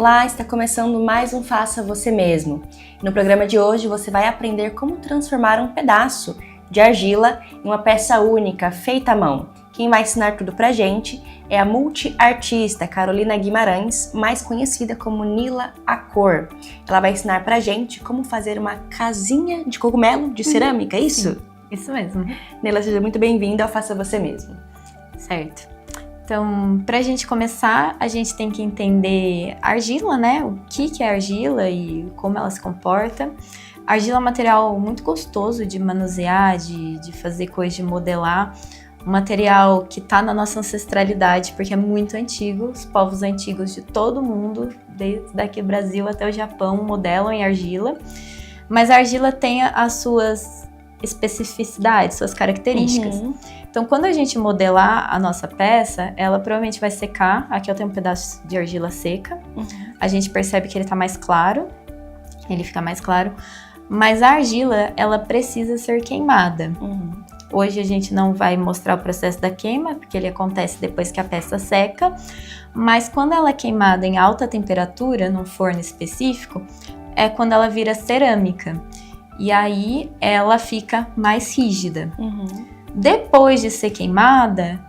Olá, está começando mais um Faça Você Mesmo. No programa de hoje você vai aprender como transformar um pedaço de argila em uma peça única, feita à mão. Quem vai ensinar tudo pra gente é a multiartista Carolina Guimarães, mais conhecida como Nila a Cor. Ela vai ensinar pra gente como fazer uma casinha de cogumelo de cerâmica, é isso? Sim, isso mesmo. Nila, seja muito bem-vinda ao Faça Você Mesmo. Certo. Então, pra gente começar, a gente tem que entender a argila, né? O que é argila e como ela se comporta. A argila é um material muito gostoso de manusear, de fazer coisas, de modelar. Um material que está na nossa ancestralidade, porque é muito antigo. Os povos antigos de todo mundo, desde daqui do Brasil até o Japão, modelam em argila. Mas a argila tem as suas especificidades, suas características. Então, quando a gente modelar a nossa peça, ela provavelmente vai secar. Aqui eu tenho um pedaço de argila seca. A gente percebe que ele está mais claro. Ele fica mais claro. Mas a argila, ela precisa ser queimada. Hoje a gente não vai mostrar o processo da queima, porque ele acontece depois que a peça seca. Mas quando ela é queimada em alta temperatura, num forno específico, é quando ela vira cerâmica. E aí ela fica mais rígida. Depois de ser queimada,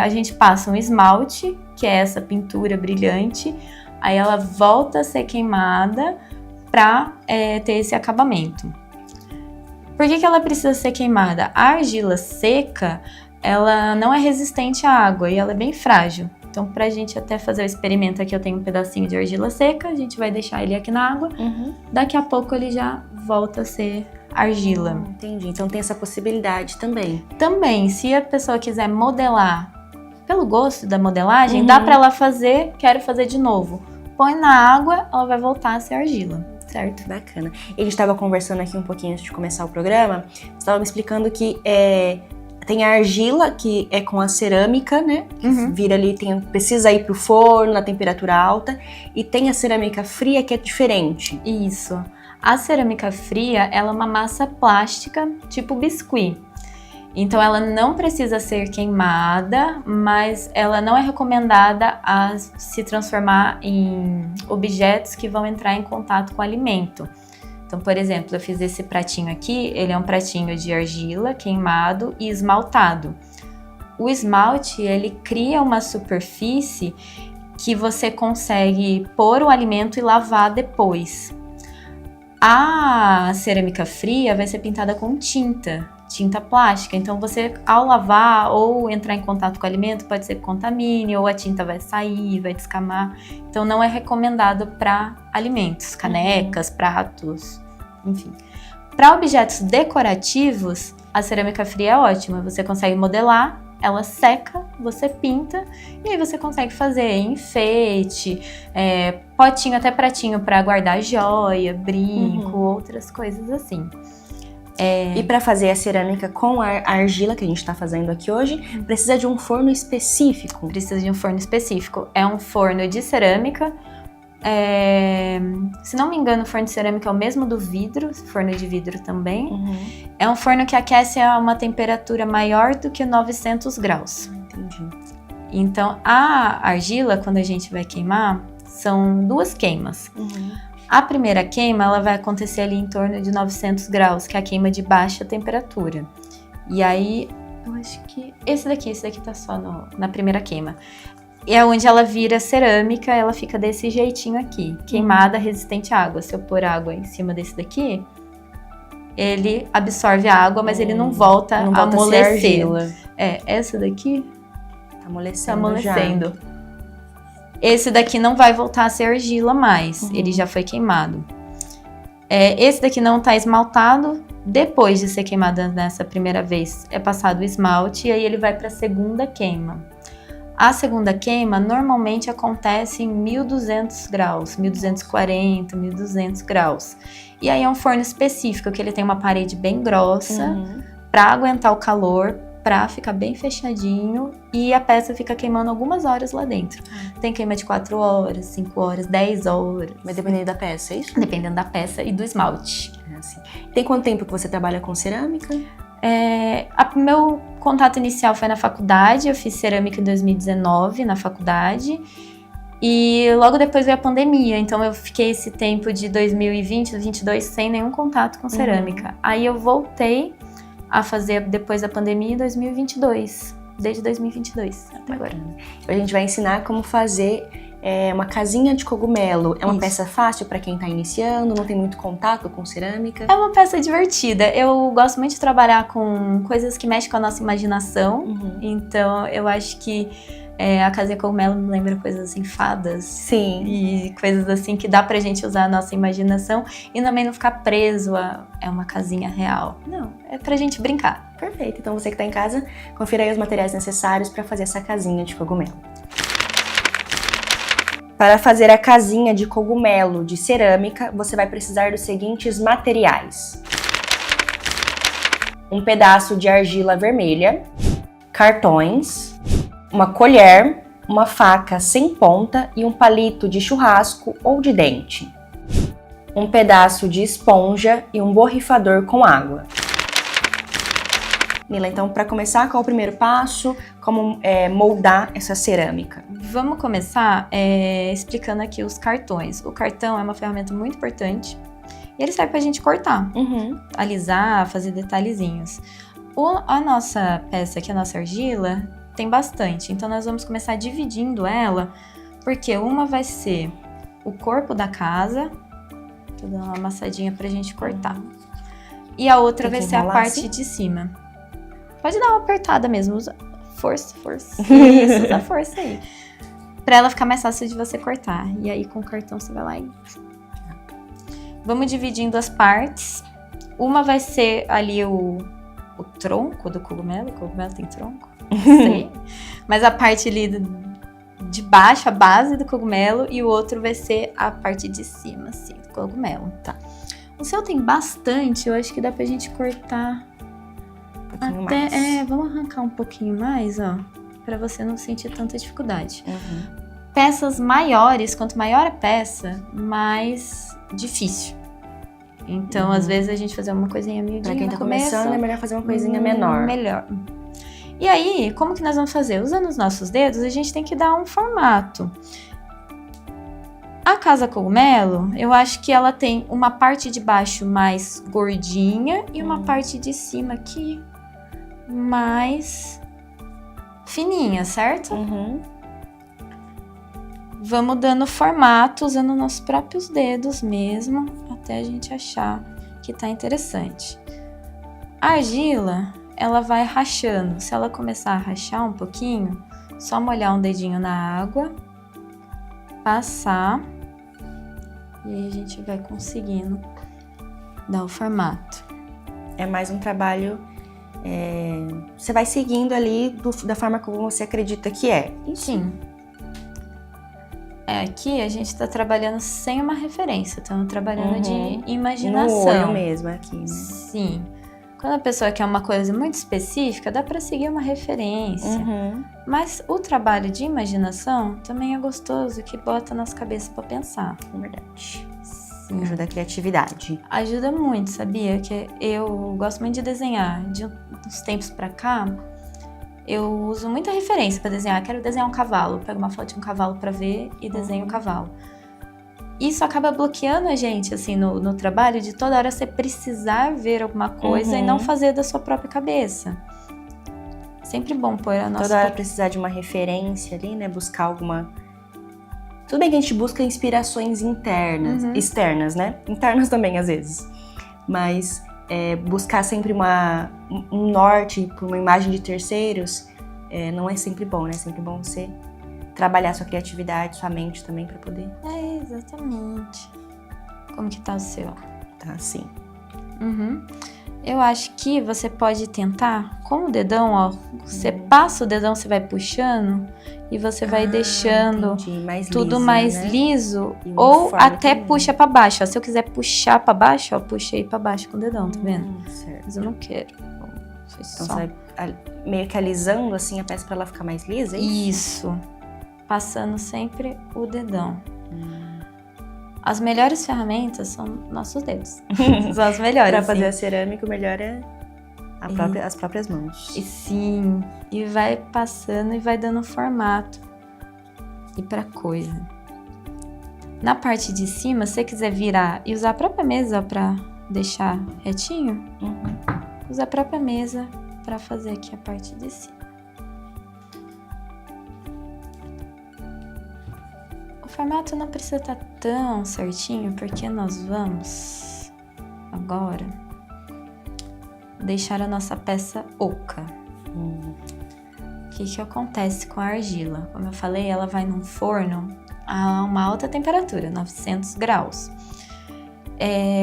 a gente passa um esmalte, que é essa pintura brilhante. Aí ela volta a ser queimada para ter esse acabamento. Por que ela precisa ser queimada? A argila seca, ela não é resistente à água e ela é bem frágil. Então, pra gente até fazer o experimento aqui, eu tenho um pedacinho de argila seca, a gente vai deixar ele aqui na água. Daqui a pouco ele já volta a ser argila. Entendi, então tem essa possibilidade também. Também, se a pessoa quiser modelar pelo gosto da modelagem, dá pra ela fazer, quero fazer de novo. Põe na água, ela vai voltar a ser argila. Certo? Bacana. E a gente estava conversando aqui um pouquinho antes de começar o programa, você estava me explicando que tem a argila, que é com a cerâmica, né? Vira ali, precisa ir pro forno na temperatura alta, e tem a cerâmica fria, que é diferente. Isso. A cerâmica fria, ela é uma massa plástica, tipo biscuit. Então, ela não precisa ser queimada, mas ela não é recomendada a se transformar em objetos que vão entrar em contato com o alimento. Então, por exemplo, eu fiz esse pratinho aqui, ele é um pratinho de argila queimado e esmaltado. O esmalte, ele cria uma superfície que você consegue pôr o alimento e lavar depois. A cerâmica fria vai ser pintada com tinta plástica. Então, você, ao lavar ou entrar em contato com o alimento, pode ser que contamine, ou a tinta vai sair, vai descamar. Então, não é recomendado para alimentos, canecas, pratos, enfim. Para objetos decorativos, a cerâmica fria é ótima. Você consegue modelar, ela seca, você pinta, e aí você consegue fazer enfeite, potinho, até pratinho para guardar joia, brinco, outras coisas assim. E para fazer a cerâmica com a argila, que a gente está fazendo aqui hoje, precisa de um forno específico. Precisa de um forno específico. É um forno de cerâmica. Se não me engano, o forno de cerâmica é o mesmo do vidro, forno de vidro também. É um forno que aquece a uma temperatura maior do que 900 graus. Entendi. Então, a argila, quando a gente vai queimar, são duas queimas. A primeira queima, ela vai acontecer ali em torno de 900 graus, que é a queima de baixa temperatura. E aí, eu acho que esse daqui tá só na primeira queima. E é onde ela vira cerâmica, ela fica desse jeitinho aqui, queimada, resistente à água. Se eu pôr água em cima desse daqui, ele absorve a água, mas ele não volta a amolecer. Essa daqui tá amolecendo. Esse daqui não vai voltar a ser argila mais, ele já foi queimado. Esse daqui não tá esmaltado, depois de ser queimado nessa primeira vez, é passado o esmalte e aí ele vai para a segunda queima. A segunda queima normalmente acontece em 1200 graus, 1240, 1200 graus. E aí é um forno específico, que ele tem uma parede bem grossa para aguentar o calor, pra ficar bem fechadinho, e a peça fica queimando algumas horas lá dentro. Tem queima de 4 horas, 5 horas, 10 horas. Mas dependendo da peça, é isso? Dependendo da peça e do esmalte. Assim. Tem quanto tempo que você trabalha com cerâmica? Meu contato inicial foi na faculdade, eu fiz cerâmica em 2019 na faculdade. E logo depois veio a pandemia, então eu fiquei esse tempo de 2020, 2022 sem nenhum contato com cerâmica. Aí eu voltei a fazer depois da pandemia em 2022, desde 2022 até agora. A gente vai ensinar como fazer uma casinha de cogumelo. É uma Isso. peça fácil para quem tá iniciando, não tem muito contato com cerâmica. É uma peça divertida. Eu gosto muito de trabalhar com coisas que mexem com a nossa imaginação. Então eu acho que a casinha cogumelo me lembra coisas assim, fadas. Sim. E coisas assim que dá pra gente usar a nossa imaginação e também não ficar preso a uma casinha real. Não, é pra gente brincar. Perfeito. Então você que tá em casa, confira aí os materiais necessários para fazer essa casinha de cogumelo. Para fazer a casinha de cogumelo de cerâmica, você vai precisar dos seguintes materiais: um pedaço de argila vermelha, cartões, uma colher, uma faca sem ponta e um palito de churrasco ou de dente, um pedaço de esponja e um borrifador com água. Mila, então, para começar, qual é o primeiro passo? Como moldar essa cerâmica? Vamos começar explicando aqui os cartões. O cartão é uma ferramenta muito importante e ele serve pra gente cortar, alisar, fazer detalhezinhos. A nossa peça aqui, a nossa argila, tem bastante, então nós vamos começar dividindo ela, porque uma vai ser o corpo da casa, tô dando uma amassadinha pra gente cortar, e a outra vai ser a parte de cima. Pode dar uma apertada mesmo, usa força. Isso, usa força aí. Pra ela ficar mais fácil de você cortar. E aí com o cartão você vai lá e... Vamos dividindo as partes. Uma vai ser ali o tronco do cogumelo. O cogumelo tem tronco? Não sei. Mas a parte ali de baixo, a base do cogumelo. E o outro vai ser a parte de cima, assim, do cogumelo. Tá. O seu tem bastante, eu acho que dá pra gente cortar... vamos arrancar um pouquinho mais, ó, pra você não sentir tanta dificuldade. Peças maiores, quanto maior a peça, mais difícil. Então, às vezes, a gente fazer uma coisinha miudinha pra quem tá no começo, começando, é melhor fazer uma coisinha menor. Melhor. E aí, como que nós vamos fazer? Usando os nossos dedos, a gente tem que dar um formato. A casa cogumelo, eu acho que ela tem uma parte de baixo mais gordinha e uma parte de cima aqui mais fininha, certo? Vamos dando formato usando nossos próprios dedos mesmo, até a gente achar que tá interessante. A argila, ela vai rachando. Se ela começar a rachar um pouquinho, só molhar um dedinho na água, passar, e aí a gente vai conseguindo dar o formato. É mais um trabalho... você vai seguindo ali da forma como você acredita que é. Sim. Aqui a gente tá trabalhando sem uma referência, estamos trabalhando de imaginação. No olho mesmo, aqui, né? Sim. Quando a pessoa quer uma coisa muito específica, dá pra seguir uma referência. Mas o trabalho de imaginação também é gostoso, que bota nas cabeças pra pensar. É verdade. Ajuda a criatividade. Ajuda muito, sabia? Que eu gosto muito de desenhar. De uns tempos pra cá, eu uso muita referência pra desenhar. Quero desenhar um cavalo. Pego uma foto de um cavalo pra ver e desenho o cavalo. Isso acaba bloqueando a gente, assim, no trabalho, de toda hora você precisar ver alguma coisa e não fazer da sua própria cabeça. Sempre bom pôr a nossa... Toda hora precisar de uma referência ali, né? Buscar alguma... Tudo bem que a gente busca inspirações internas, externas, né? Internas também, às vezes. Mas buscar sempre um norte por uma imagem de terceiros não é sempre bom, né? É sempre bom você trabalhar sua criatividade, sua mente também pra poder... Exatamente. Como que tá o seu? Tá assim. Eu acho que você pode tentar com o dedão, ó. Você passa o dedão, você vai puxando e você vai deixando tudo mais liso, ou até puxa pra baixo. Ó. Se eu quiser puxar pra baixo, ó, puxei pra baixo com o dedão, tá vendo? Certo. Mas eu não quero. Então você vai meio que alisando assim a peça pra ela ficar mais lisa? Isso. Passando sempre o dedão. As melhores ferramentas são nossos dedos. São as melhores. Pra fazer a cerâmica, o melhor é as próprias mãos. E sim. E vai passando e vai dando formato. e para coisa. Na parte de cima, se você quiser virar e usar a própria mesa para deixar retinho, usa a própria mesa para fazer aqui a parte de cima. O formato não precisa estar tão certinho, porque nós vamos agora deixar a nossa peça oca. O que acontece com a argila? Como eu falei, ela vai num forno a uma alta temperatura, 900 graus.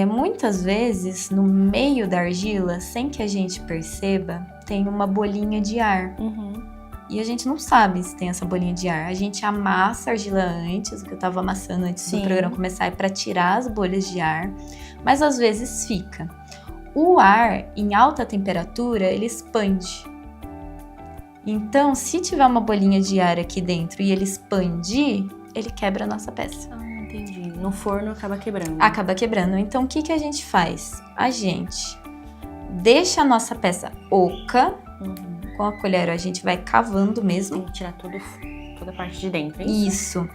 Muitas vezes, no meio da argila, sem que a gente perceba, tem uma bolinha de ar. E a gente não sabe se tem essa bolinha de ar. A gente amassa a argila antes, o que eu tava amassando antes do programa começar, é para tirar as bolhas de ar. Mas às vezes fica. O ar, em alta temperatura, ele expande. Então, se tiver uma bolinha de ar aqui dentro e ele expandir, ele quebra a nossa peça. Entendi. No forno acaba quebrando. Acaba quebrando. Então, o que a gente faz? A gente deixa a nossa peça oca. Com a colher, a gente vai cavando mesmo. Tem que tirar toda a parte de dentro, hein? Isso.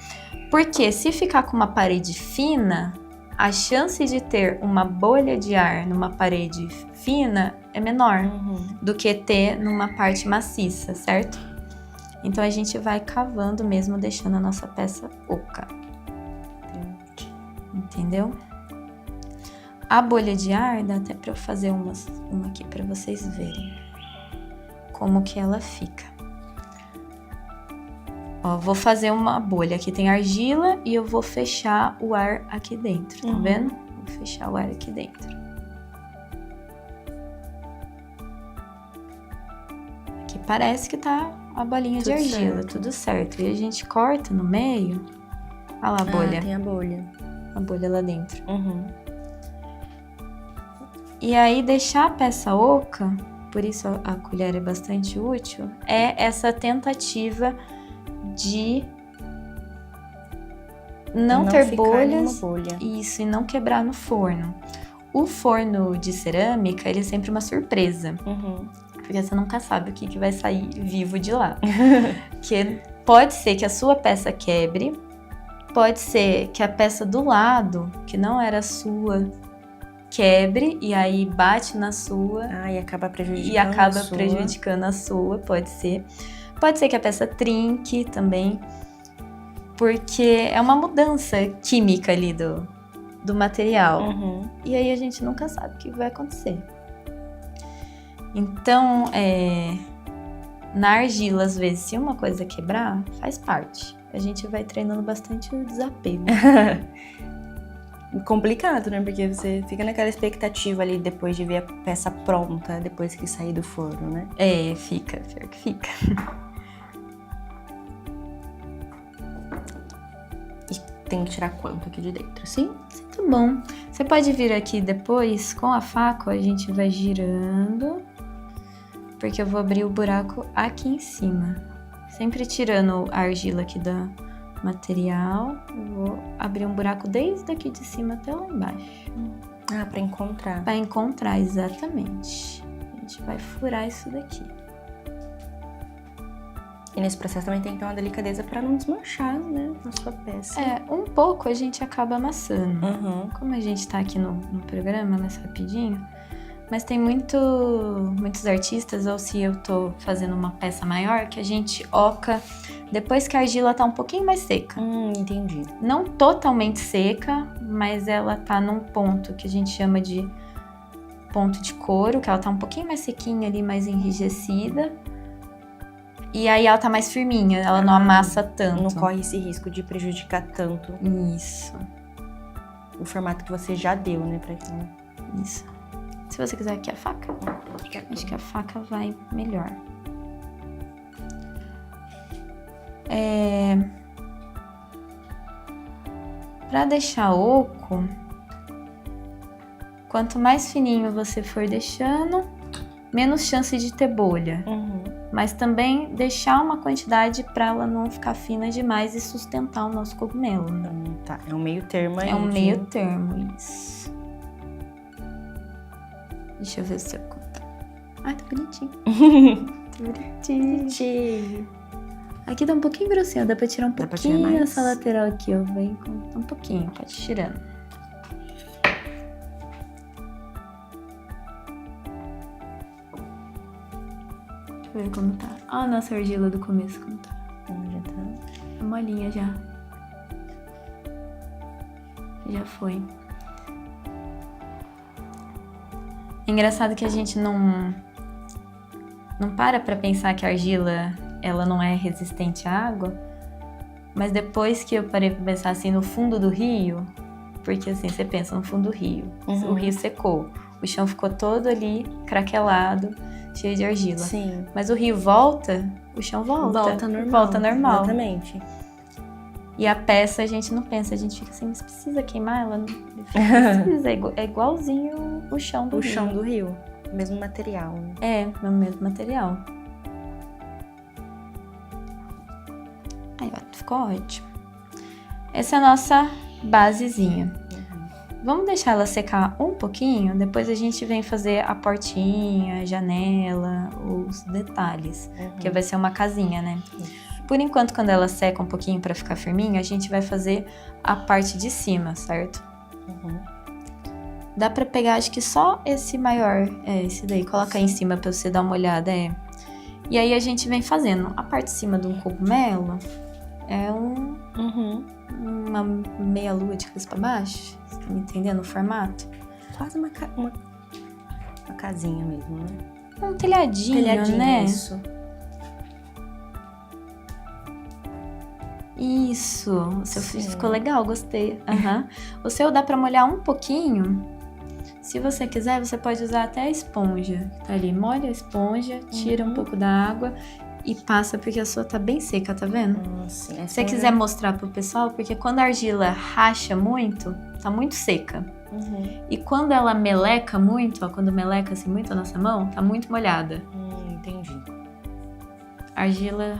Porque se ficar com uma parede fina, a chance de ter uma bolha de ar numa parede fina é menor do que ter numa parte maciça, certo? Então a gente vai cavando mesmo, deixando a nossa peça oca. Entendeu? A bolha de ar, dá até pra eu fazer uma aqui pra vocês verem como que ela fica. Ó, vou fazer uma bolha. Aqui tem argila e eu vou fechar o ar aqui dentro, tá vendo? Vou fechar o ar aqui dentro. Aqui parece que tá a bolinha de argila, tudo certo. E a gente corta no meio. Olha lá a bolha. Tem a bolha. A bolha lá dentro. E aí deixar a peça oca, por isso a colher é bastante útil, é essa tentativa de não ter bolhas, isso, e não quebrar no forno. O forno de cerâmica, ele é sempre uma surpresa, porque você nunca sabe o que vai sair vivo de lá. Que pode ser que a sua peça quebre, pode ser que a peça do lado, que não era sua, quebre e aí bate na sua e acaba prejudicando a sua, pode ser. Pode ser que a peça trinque também, porque é uma mudança química ali do material. E aí a gente nunca sabe o que vai acontecer. Então, na argila, às vezes, se uma coisa quebrar, faz parte. A gente vai treinando bastante o desapego. Complicado, né? Porque você fica naquela expectativa ali depois de ver a peça pronta, depois que sair do forno, né? Fica, pior que fica. E tem que tirar quanto aqui de dentro, sim? Tá bom. Você pode vir aqui depois, com a faca, a gente vai girando, porque eu vou abrir o buraco aqui em cima. Sempre tirando a argila aqui da material, eu vou abrir um buraco desde aqui de cima até lá embaixo. Pra encontrar. Pra encontrar, exatamente. A gente vai furar isso daqui. E nesse processo também tem que ter uma delicadeza pra não desmanchar, né, a sua peça. Um pouco a gente acaba amassando. Como a gente tá aqui no programa mais rapidinho, mas tem muitos artistas, ou se eu tô fazendo uma peça maior, que a gente oca depois que a argila tá um pouquinho mais seca. Entendi. Não totalmente seca, mas ela tá num ponto que a gente chama de ponto de couro, que ela tá um pouquinho mais sequinha ali, mais enrijecida. E aí ela tá mais firminha, ela não amassa tanto. Não corre esse risco de prejudicar tanto. Isso. O formato que você já deu, né, pra quem... Isso. Se você quiser aqui a faca, acho que a faca vai melhor. Para deixar oco, quanto mais fininho você for deixando, menos chance de ter bolha. Mas também deixar uma quantidade para ela não ficar fina demais e sustentar o nosso cogumelo. Né? Tá, é um meio termo aí. É um meio termo, isso. Deixa eu ver se eu conto. Ai, tá bonitinho. Tá bonitinho. Aqui tá um pouquinho grossinho, dá pra tirar um Dá pra tirar pouquinho mais? essa lateral aqui, ó. Vem um pouquinho, pode ir tirando. Deixa eu ver como tá. Ó a nossa argila do começo, como tá. Já tá. Tá molinha já. Já foi. É engraçado que a gente não para pra pensar que a argila, ela não é resistente à água, mas depois que eu parei pra pensar assim no fundo do rio, porque assim, você pensa no fundo do rio, o rio secou, o chão ficou todo ali craquelado, cheio de argila. Sim. Mas o rio volta, o chão volta. Volta normal. Volta normal. Exatamente. E a peça a gente não pensa, a gente fica assim, mas precisa queimar ela? Não precisa, é igualzinho o chão do rio. O chão do rio, mesmo material. Né? É, o mesmo material. Aí, ó, ficou ótimo. Essa é a nossa basezinha. Vamos deixar ela secar um pouquinho, depois a gente vem fazer a portinha, a janela, os detalhes, que vai ser uma casinha, né? Por enquanto, quando ela seca um pouquinho pra ficar firminha, a gente vai fazer a parte de cima, certo? Dá pra pegar, acho que só esse maior, esse daí, coloca aí em cima pra você dar uma olhada, E aí a gente vem fazendo. A parte de cima de um cogumelo é uma meia lua de cabeça pra baixo, você tá me entendendo o formato? Quase uma casinha mesmo, né? Um telhadinho, né? Isso. Isso, o seu ficou legal, gostei. O seu dá pra molhar um pouquinho. Se você quiser, você pode usar até a esponja. Tá ali, molha a esponja, tira um pouco da água e passa, porque a sua tá bem seca, tá vendo? Sim, se você quiser mostrar pro pessoal, porque quando a argila racha muito, tá muito seca. E quando ela meleca muito, ó, quando meleca assim muito a nossa mão, tá muito molhada. Entendi. A argila,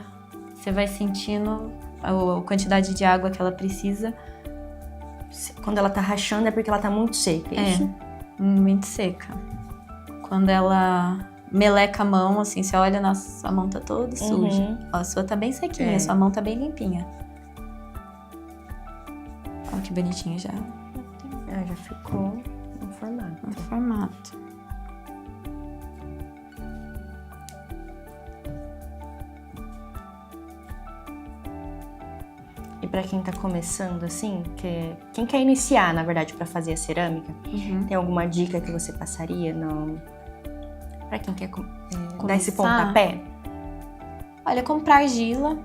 você vai sentindo a quantidade de água que ela precisa. Quando ela tá rachando é porque ela tá muito seca, isso? Muito seca. Quando ela meleca a mão, assim, você olha, nossa, a mão tá toda suja. Ó, a sua tá bem sequinha, a sua mão tá bem limpinha. Ó, que bonitinho já. Já ficou no formato. E pra quem tá começando, assim, quem quer iniciar, na verdade, pra fazer a cerâmica, tem alguma dica que você passaria? Pra quem quer dar esse pontapé? Olha, comprar argila.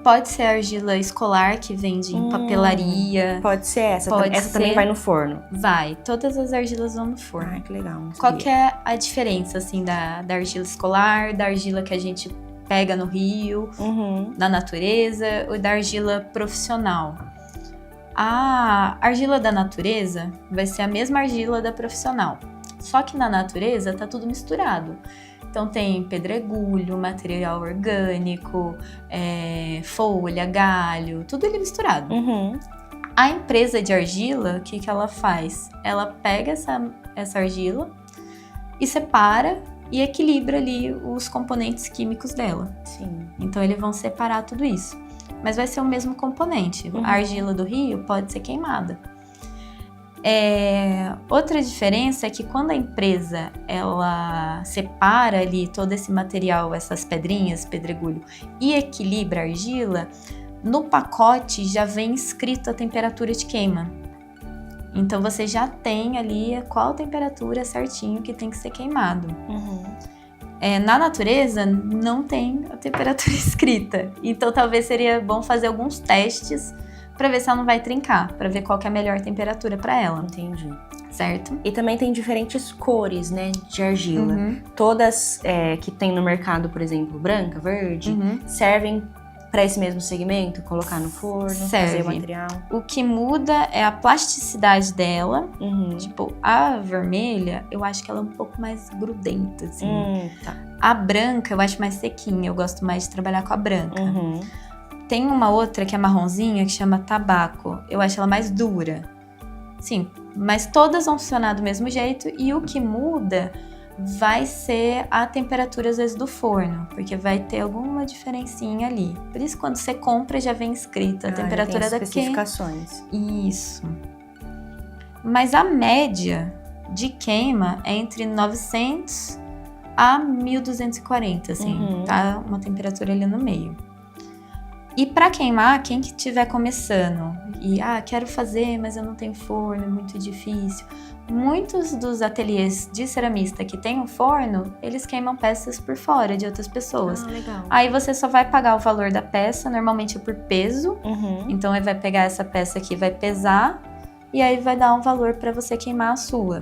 Pode ser argila escolar, que vende em papelaria. Pode ser essa. Essa também vai no forno? Vai. Todas as argilas vão no forno. Ai, que legal. Qual que é a diferença, assim, da argila escolar, da argila que a gente pega no rio, na natureza, ou da argila profissional? A argila da natureza vai ser a mesma argila da profissional. Só que na natureza tá tudo misturado. Então tem pedregulho, material orgânico, folha, galho, tudo ali misturado. A empresa de argila, o que ela faz? Ela pega essa argila e separa e equilibra ali os componentes químicos dela. Sim. Então eles vão separar tudo isso. Mas vai ser o mesmo componente. A argila do rio pode ser queimada. Outra diferença é que quando a empresa ela separa ali todo esse material, essas pedrinhas, pedregulho, e equilibra a argila, no pacote já vem escrito a temperatura de queima. Então você já tem ali qual temperatura certinho que tem que ser queimado. Na natureza não tem a temperatura escrita, então talvez seria bom fazer alguns testes para ver se ela não vai trincar, para ver qual que é a melhor temperatura para ela. Entendi. Certo? E também tem diferentes cores, né, de argila. Todas que tem no mercado, por exemplo, branca, verde, servem para esse mesmo segmento? Colocar no forno, fazer o material? O que muda é a plasticidade dela. Tipo, a vermelha, eu acho que ela é um pouco mais grudenta, assim. Tá. A branca, eu acho mais sequinha. Eu gosto mais de trabalhar com a branca. Tem uma outra que é marronzinha, que chama tabaco. Eu acho ela mais dura. Sim, mas todas vão funcionar do mesmo jeito. E o que muda vai ser a temperatura, às vezes, do forno, porque vai ter alguma diferencinha ali. Por isso, quando você compra, já vem escrito a temperatura tem da especificações. Isso. Mas a média de queima é entre 900 a 1240, assim, tá? Uma temperatura ali no meio. E para queimar, quem que estiver começando e, quero fazer, mas eu não tenho forno, é muito difícil. Muitos dos ateliês de ceramista que tem um forno, eles queimam peças por fora de outras pessoas. Legal. Aí você só vai pagar o valor da peça, normalmente é por peso. Então ele vai pegar essa peça aqui, vai pesar, e aí vai dar um valor para você queimar a sua.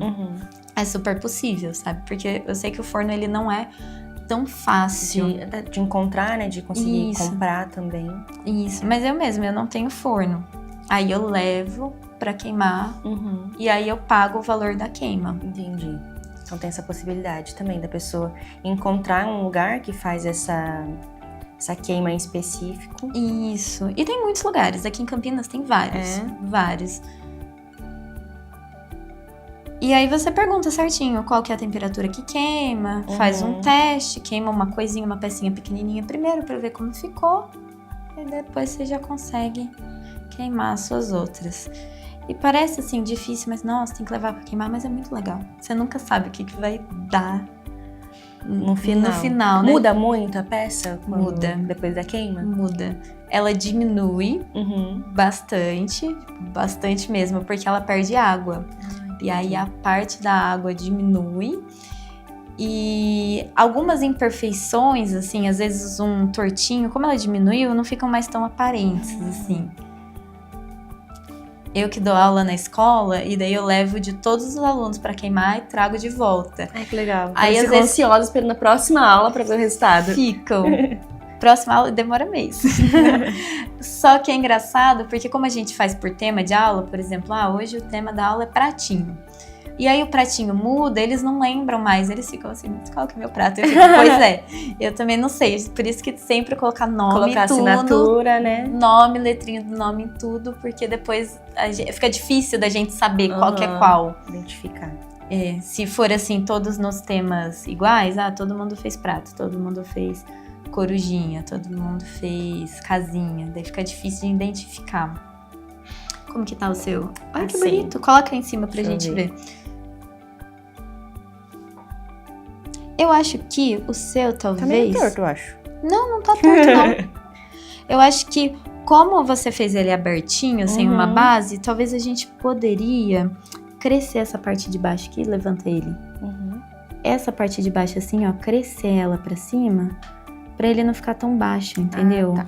É super possível, sabe? Porque eu sei que o forno, ele não é tão fácil de encontrar, né? De conseguir comprar também. Isso, mas eu não tenho forno. Aí eu levo pra queimar e aí eu pago o valor da queima. Entendi. Então tem essa possibilidade também da pessoa encontrar um lugar que faz essa queima em específico. Isso. E tem muitos lugares. Aqui em Campinas tem vários. Vários. E aí você pergunta certinho qual que é a temperatura que queima, faz um teste, queima uma coisinha, uma pecinha pequenininha primeiro pra ver como ficou. E depois você já consegue queimar as suas outras. E parece assim difícil, mas nossa, tem que levar pra queimar, mas é muito legal. Você nunca sabe o que vai dar no final, né? Muda muito a peça? Muda. Depois da queima? Muda. Ela diminui bastante mesmo, porque ela perde água. E aí a parte da água diminui. E algumas imperfeições, assim, às vezes um tortinho, como ela diminuiu, não ficam mais tão aparentes, assim. Eu que dou aula na escola, e daí eu levo de todos os alunos pra queimar e trago de volta. Ai, que legal. Aí às vezes ansiosos esperando a próxima aula pra ver o resultado. Ficam. Próxima aula demora mês. Só que é engraçado, porque como a gente faz por tema de aula, por exemplo, hoje o tema da aula é pratinho. E aí o pratinho muda, eles não lembram mais, eles ficam assim, qual que é o meu prato? Eu fico, pois é, eu também não sei, por isso que sempre colocar nome, colocar tudo, assinatura, né? Nome, letrinha do nome em tudo, porque depois fica difícil da gente saber qual que é qual. Identificar. Se for assim, todos nos temas iguais, todo mundo fez prato, todo mundo fez corujinha, todo mundo fez casinha, daí fica difícil de identificar. Como que tá o seu? Olha que bonito, coloca aí em cima pra gente ver. Eu acho que o seu, talvez... Tá meio torto, eu acho. Não tá torto, não. Eu acho que, como você fez ele abertinho, sem uma base, talvez a gente poderia crescer essa parte de baixo aqui, levanta ele. Essa parte de baixo assim, ó, crescer ela pra cima, pra ele não ficar tão baixo, entendeu? Tá.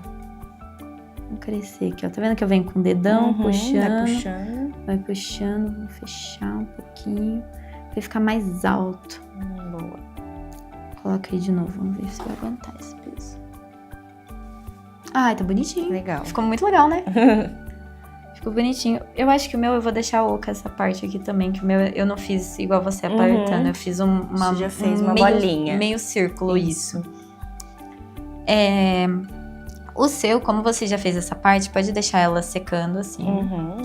Vamos crescer aqui, ó. Tá vendo que eu venho com o dedão puxando? Vai puxando. Vai puxando, vou fechar um pouquinho, pra ficar mais alto. Boa. Coloca aí de novo, vamos ver se vai aguentar esse peso. Ai, tá bonitinho. Legal. Ficou muito legal, né? Ficou bonitinho. Eu acho que o meu eu vou deixar oca essa parte aqui também, que o meu eu não fiz igual você apertando. Eu fiz Você já fez uma bolinha. Meio círculo, isso. O seu, como você já fez essa parte, pode deixar ela secando assim.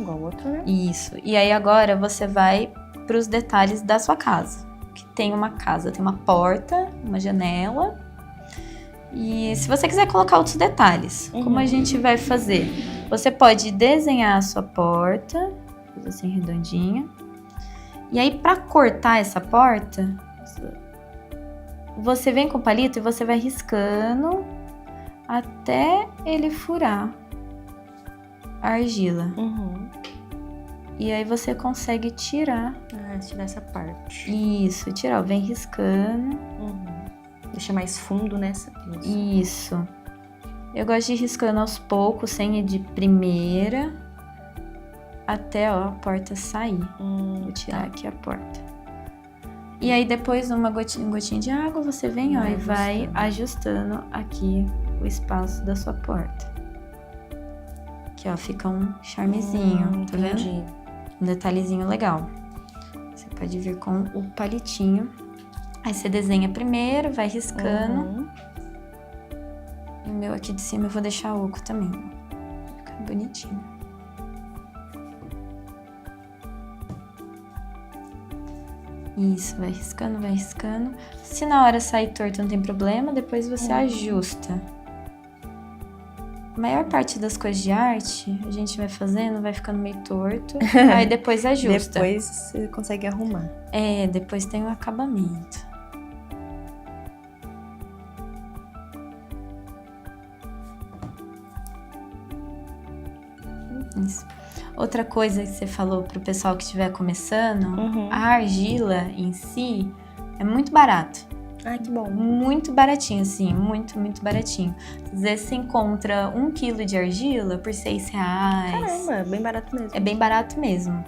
Igual o outro, né? Isso. E aí agora você vai pros detalhes da sua casa. Que tem uma casa, tem uma porta, uma janela. E se você quiser colocar outros detalhes, como a gente vai fazer? Você pode desenhar a sua porta, assim redondinha. E aí para cortar essa porta, você vem com o palito e você vai riscando até ele furar a argila. E aí você consegue tirar. Tirar essa parte. Isso, tirar. Vem riscando. Deixa mais fundo nessa. Isso. Eu gosto de ir riscando aos poucos, sem ir de primeira, até a porta sair. Vou tirar aqui a porta. E aí depois, uma gotinha de água, você vem, e vai ajustando aqui o espaço da sua porta. Aqui, ó, fica um charmezinho, tá vendo? Um detalhezinho legal. Você pode vir com o palitinho. Aí você desenha primeiro, vai riscando. E o meu aqui de cima eu vou deixar oco também. Vai ficar bonitinho. Isso, vai riscando, vai riscando. Se na hora sair torto não tem problema, depois você ajusta. A maior parte das coisas de arte, a gente vai fazendo, vai ficando meio torto, aí depois ajusta. Depois você consegue arrumar. Depois tem o acabamento. Isso. Outra coisa que você falou pro pessoal que estiver começando, a argila em si é muito barato. Ai, que bom. Muito baratinho, assim, muito, muito baratinho. Às vezes você encontra 1 quilo de argila por R$6. Caramba, é bem barato mesmo. É bem barato mesmo.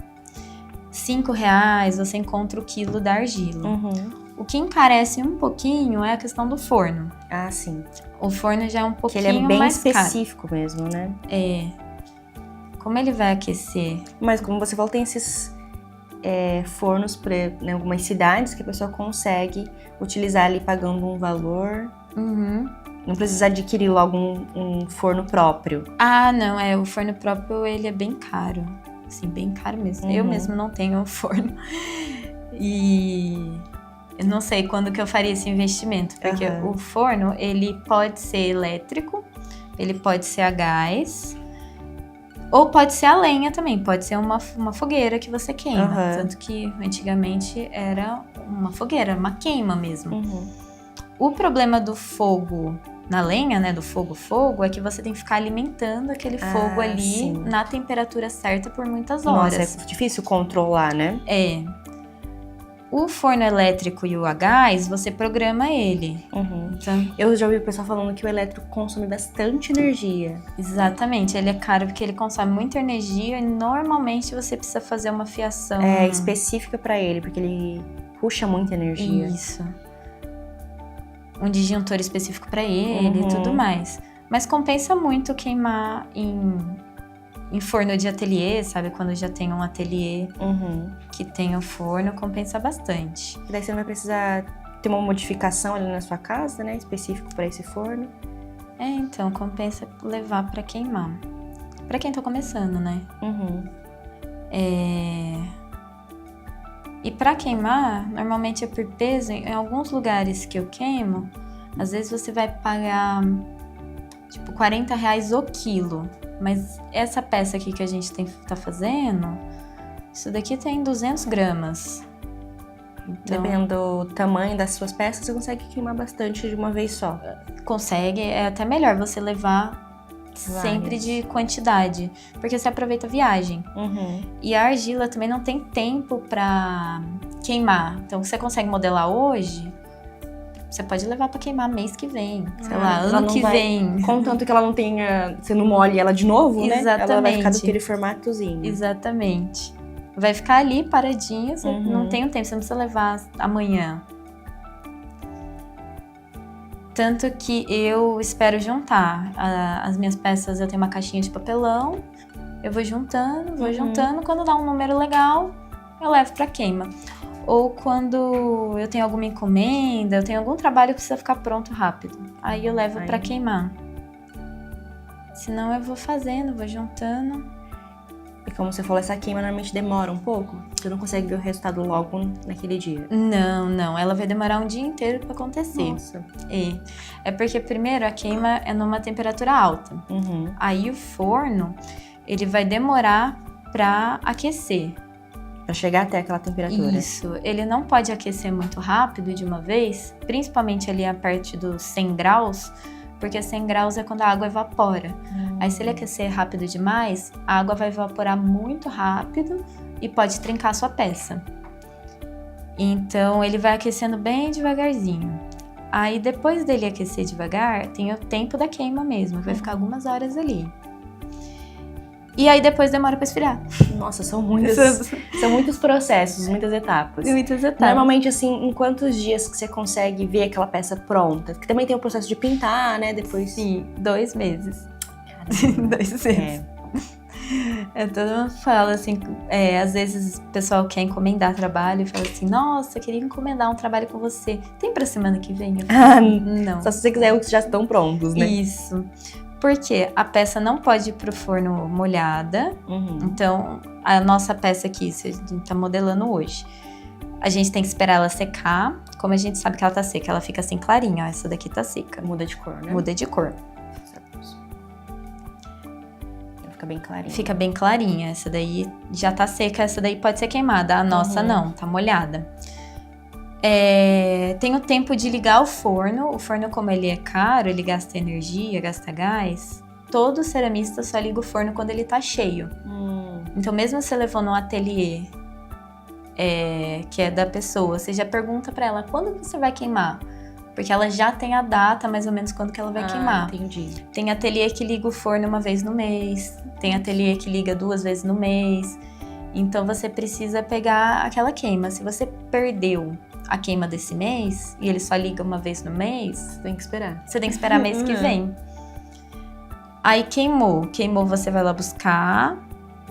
R$5 você encontra o quilo da argila. O que encarece um pouquinho é a questão do forno. Ah, sim. O forno já é um pouquinho que ele é bem mais específico mesmo, né? Como ele vai aquecer? Mas como você falou, tem esses fornos em algumas cidades que a pessoa consegue utilizar ali pagando um valor. Não precisa adquirir logo um forno próprio. Ah, não, o forno próprio ele é bem caro. Assim, bem caro mesmo. Eu mesmo não tenho forno. E eu não sei quando que eu faria esse investimento. Porque o forno, ele pode ser elétrico, ele pode ser a gás... Ou pode ser a lenha também, pode ser uma fogueira que você queima. Tanto que antigamente era uma fogueira, uma queima mesmo. O problema do fogo na lenha, né, do fogo, é que você tem que ficar alimentando aquele fogo ali na temperatura certa por muitas horas. Nossa, é difícil controlar, né? O forno elétrico e o a gás, você programa ele. Então, eu já ouvi o pessoal falando que o elétrico consome bastante energia. Exatamente, ele é caro porque ele consome muita energia e normalmente você precisa fazer uma fiação... específica pra ele, porque ele puxa muita energia. Isso. Um disjuntor específico pra ele e tudo mais. Mas compensa muito queimar em forno de ateliê, sabe? Quando já tem um ateliê que tem o forno, compensa bastante. E daí você não vai precisar ter uma modificação ali na sua casa, né? Específico para esse forno. Então, compensa levar pra queimar. Pra quem tá começando, né? E pra queimar, normalmente é por peso. Em alguns lugares que eu queimo, às vezes você vai pagar, tipo, R$40 o quilo. Mas essa peça aqui que a gente tá fazendo, isso daqui tem 200 gramas. Então, dependendo do tamanho das suas peças, você consegue queimar bastante de uma vez só. Consegue, é até melhor você levar sempre de quantidade, porque você aproveita a viagem. E a argila também não tem tempo pra queimar. Então, você consegue modelar hoje... Você pode levar pra queimar mês que vem, sei lá, ano que vem. Contanto que ela não tenha... Você não molhe ela de novo, né? Exatamente. Ela vai ficar daquele formatozinho. Exatamente. Vai ficar ali paradinha, você não tem o tempo, você não precisa levar amanhã. Tanto que eu espero juntar as minhas peças, eu tenho uma caixinha de papelão, eu vou juntando, quando dá um número legal, eu levo pra queima. Ou quando eu tenho alguma encomenda, eu tenho algum trabalho que precisa ficar pronto rápido. Aí eu levo pra queimar. Senão eu vou fazendo, vou juntando. E como você falou, essa queima normalmente demora um pouco? Você não consegue ver o resultado logo naquele dia? Não. Ela vai demorar um dia inteiro pra acontecer. Nossa. É porque primeiro a queima é numa temperatura alta. Aí o forno, ele vai demorar pra aquecer. Pra chegar até aquela temperatura. Isso. Ele não pode aquecer muito rápido de uma vez, principalmente ali a parte dos 100 graus, porque 100 graus é quando a água evapora. Aí se ele aquecer rápido demais, a água vai evaporar muito rápido e pode trincar a sua peça. Então ele vai aquecendo bem devagarzinho. Aí depois dele aquecer devagar, tem o tempo da queima mesmo, vai ficar algumas horas ali. E aí depois demora pra esfriar. Nossa, são muitos processos, muitas etapas. Muitas etapas. Normalmente, assim, em quantos dias que você consegue ver aquela peça pronta? Porque também tem o processo de pintar, né? Depois... Sim, 2 meses. 2 meses. Todo mundo fala assim, às vezes o pessoal quer encomendar trabalho e fala assim, nossa, eu queria encomendar um trabalho com você. Tem pra semana que vem? Não. Só se você quiser os que já estão prontos, né? Isso. Porque a peça não pode ir pro forno molhada. Então, a nossa peça aqui, a gente tá modelando hoje, A gente tem que esperar ela secar. Como a gente sabe que ela tá seca? Ela fica assim clarinha, ó. Essa daqui tá seca. Muda de cor, né? Muda de cor. Fica bem clarinha. Fica bem clarinha. Essa daí já tá seca, essa daí pode ser queimada. A nossa não, tá molhada. Tem o tempo de ligar o forno. O forno, como ele é caro, ele gasta energia, gasta gás. Todo ceramista só liga o forno quando ele tá cheio. Então, mesmo você levou num ateliê que é da pessoa, você já pergunta pra ela quando você vai queimar. Porque ela já tem a data, mais ou menos, quando que ela vai queimar. Entendi. Tem ateliê que liga o forno uma vez no mês. Tem ateliê que liga 2 vezes no mês. Então, você precisa pegar aquela queima. Se você perdeu a queima desse mês, e ele só liga uma vez no mês... Você tem que esperar. Você tem que esperar mês que vem. Aí, queimou. Queimou, você vai lá buscar.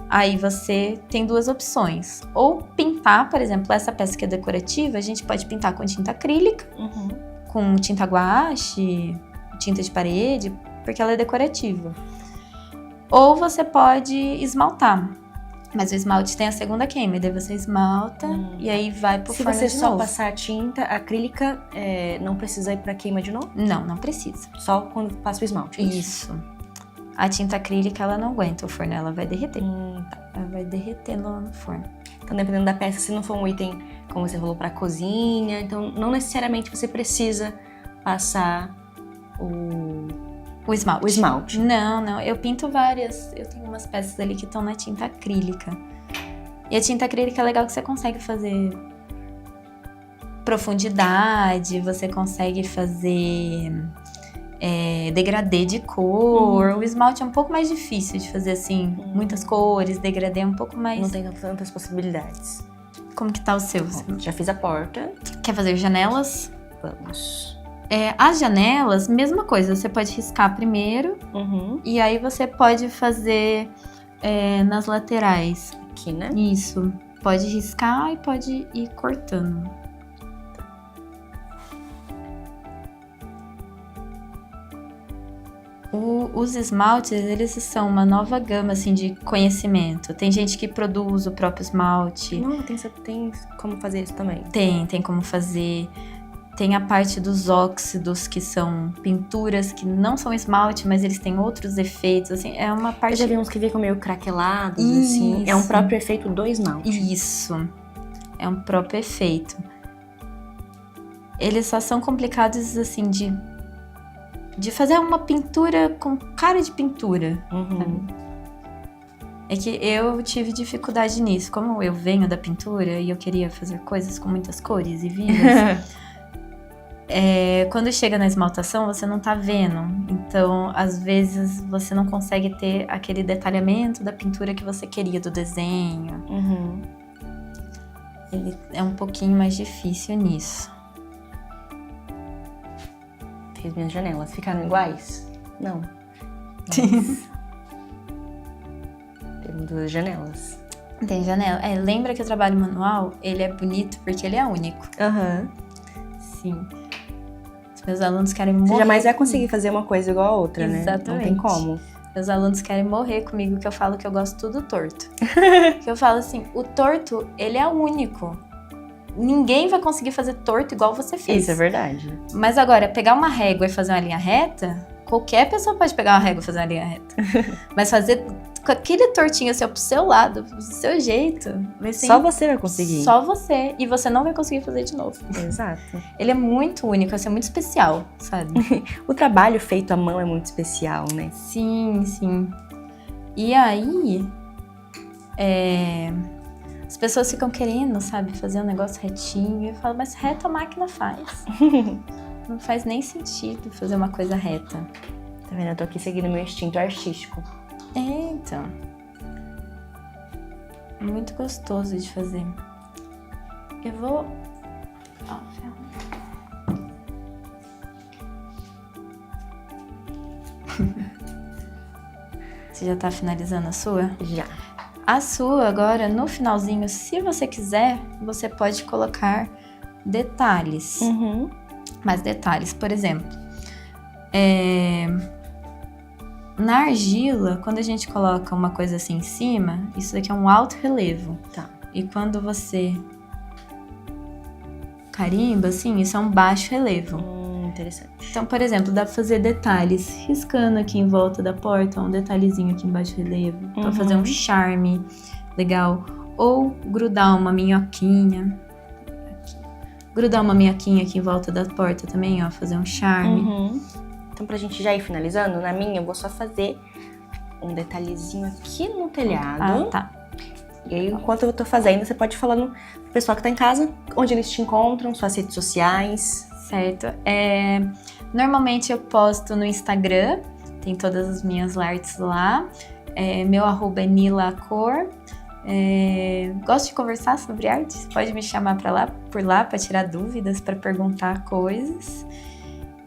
Aí, você tem 2 opções. Ou pintar, por exemplo, essa peça que é decorativa, a gente pode pintar com tinta acrílica. Com tinta guache, tinta de parede, porque ela é decorativa. Ou você pode esmaltar, mas o esmalte tem a segunda queima, e daí você esmalta e aí vai pro forno de novo. Se você só passar tinta acrílica, não precisa ir pra queima de novo? Não precisa. Só quando passa o esmalte? Isso. A tinta acrílica, ela não aguenta o forno, ela vai derreter. Ela vai derreter lá no forno. Então, dependendo da peça, se não for um item, como você falou, para cozinha, então não necessariamente você precisa passar o esmalte. O esmalte. Não. Eu pinto várias. Eu tenho umas peças ali que estão na tinta acrílica. E a tinta acrílica é legal que você consegue fazer profundidade, você consegue fazer degradê de cor. O esmalte é um pouco mais difícil de fazer assim, muitas cores, degradê é um pouco mais... Não tem tantas possibilidades. Como que tá o seu? Bom, já fiz a porta. Quer fazer janelas? Vamos. As janelas, mesma coisa, você pode riscar primeiro e aí você pode fazer nas laterais. Aqui, né? Isso. Pode riscar e pode ir cortando. Os esmaltes, eles são uma nova gama, assim, de conhecimento. Tem gente que produz o próprio esmalte. Não, tem como fazer isso também. Tem como fazer. Tem a parte dos óxidos, que são pinturas que não são esmalte, mas eles têm outros efeitos, assim, é uma parte... Eu já vi uns que ficam meio craquelados, assim. É um próprio efeito do esmalte. Isso. É um próprio efeito. Eles só são complicados, assim, de fazer uma pintura com cara de pintura. É que eu tive dificuldade nisso. Como eu venho da pintura e eu queria fazer coisas com muitas cores e vivas, quando chega na esmaltação, você não tá vendo. Então, às vezes, você não consegue ter aquele detalhamento da pintura que você queria, do desenho. Ele é um pouquinho mais difícil nisso. Fiz minhas janelas. Ficaram iguais? Não. Sim. Tem 2 janelas. Tem janela. Lembra que o trabalho manual, ele é bonito porque ele é único. Sim. Os meus alunos querem morrer. Você jamais vai conseguir fazer uma coisa igual a outra, né? Exatamente. Não tem como. Meus alunos querem morrer comigo, que eu falo que eu gosto tudo torto. Que eu falo assim, o torto, ele é único. Ninguém vai conseguir fazer torto igual você fez. Isso é verdade. Mas agora, pegar uma régua e fazer uma linha reta, qualquer pessoa pode pegar uma régua e fazer uma linha reta. Mas fazer com aquele tortinho assim, ó, pro seu lado, do seu jeito, vai ser... Só você vai conseguir. Só você. E você não vai conseguir fazer de novo. Exato. Ele é muito único, assim, é muito especial, sabe? O trabalho feito à mão é muito especial, né? Sim. E aí... as pessoas ficam querendo, sabe, fazer um negócio retinho. E eu falo, mas reto a máquina faz. Não faz nem sentido fazer uma coisa reta. Tá vendo? Eu tô aqui seguindo meu instinto artístico. Então. Muito gostoso de fazer. Eu vou... Você já tá finalizando a sua? Já. A sua, agora, no finalzinho, se você quiser, você pode colocar detalhes. Mais detalhes. Por exemplo, na argila, quando a gente coloca uma coisa assim em cima, isso daqui é um alto relevo. Tá. E quando você carimbo, assim, isso é um baixo relevo. Interessante. Então, por exemplo, dá pra fazer detalhes, riscando aqui em volta da porta, um detalhezinho aqui em baixo relevo, pra fazer um charme legal. Ou grudar uma minhoquinha. Grudar uma minhoquinha aqui em volta da porta também, ó, fazer um charme. Então, pra gente já ir finalizando, na minha eu vou só fazer um detalhezinho aqui no telhado. Tá. E aí, enquanto eu tô fazendo, você pode ir falando pro pessoal que tá em casa, onde eles te encontram, suas redes sociais. Certo. Normalmente eu posto no Instagram, tem todas as minhas artes lá. Meu arroba é nilacor. Gosto de conversar sobre artes, pode me chamar por lá para tirar dúvidas, para perguntar coisas.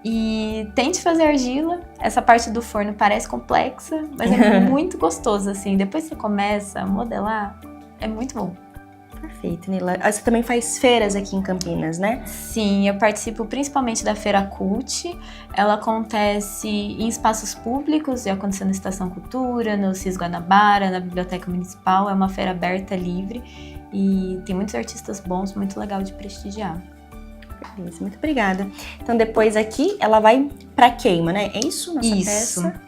E tente fazer argila. Essa parte do forno parece complexa, mas é muito gostoso, assim. Depois que você começa a modelar, é muito bom. Perfeito, Nila. Você também faz feiras aqui em Campinas, né? Sim, eu participo principalmente da Feira Cult. Ela acontece em espaços públicos, já aconteceu na Estação Cultura, no CIS Guanabara, na Biblioteca Municipal. É uma feira aberta, livre, e tem muitos artistas bons, muito legal de prestigiar. Beleza, muito obrigada. Então depois aqui ela vai pra queima, né? É isso? Nossa Isso. peça.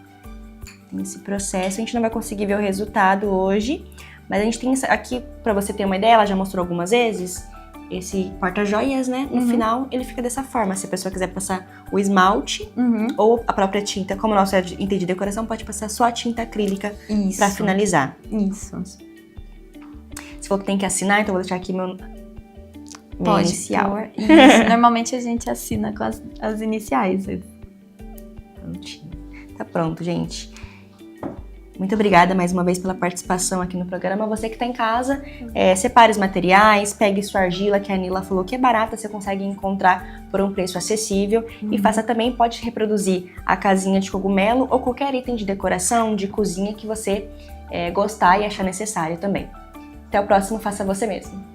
Tem esse processo, a gente não vai conseguir ver o resultado hoje, mas a gente tem aqui, pra você ter uma ideia, ela já mostrou algumas vezes, esse porta-joias, né? No final ele fica dessa forma. Se a pessoa quiser passar o esmalte ou a própria tinta, como o nosso é item de decoração, pode passar só a tinta acrílica pra finalizar. Isso. Se for que tem que assinar, então eu vou deixar aqui meu Pode inicial. Isso. Normalmente a gente assina com as iniciais. Prontinho. Tá pronto, gente. Muito obrigada mais uma vez pela participação aqui no programa. Você que tá em casa, separe os materiais, pegue sua argila, que a Nila falou que é barata, você consegue encontrar por um preço acessível. E faça também, pode reproduzir a casinha de cogumelo ou qualquer item de decoração, de cozinha que você gostar e achar necessário também. Até o próximo, faça você mesmo.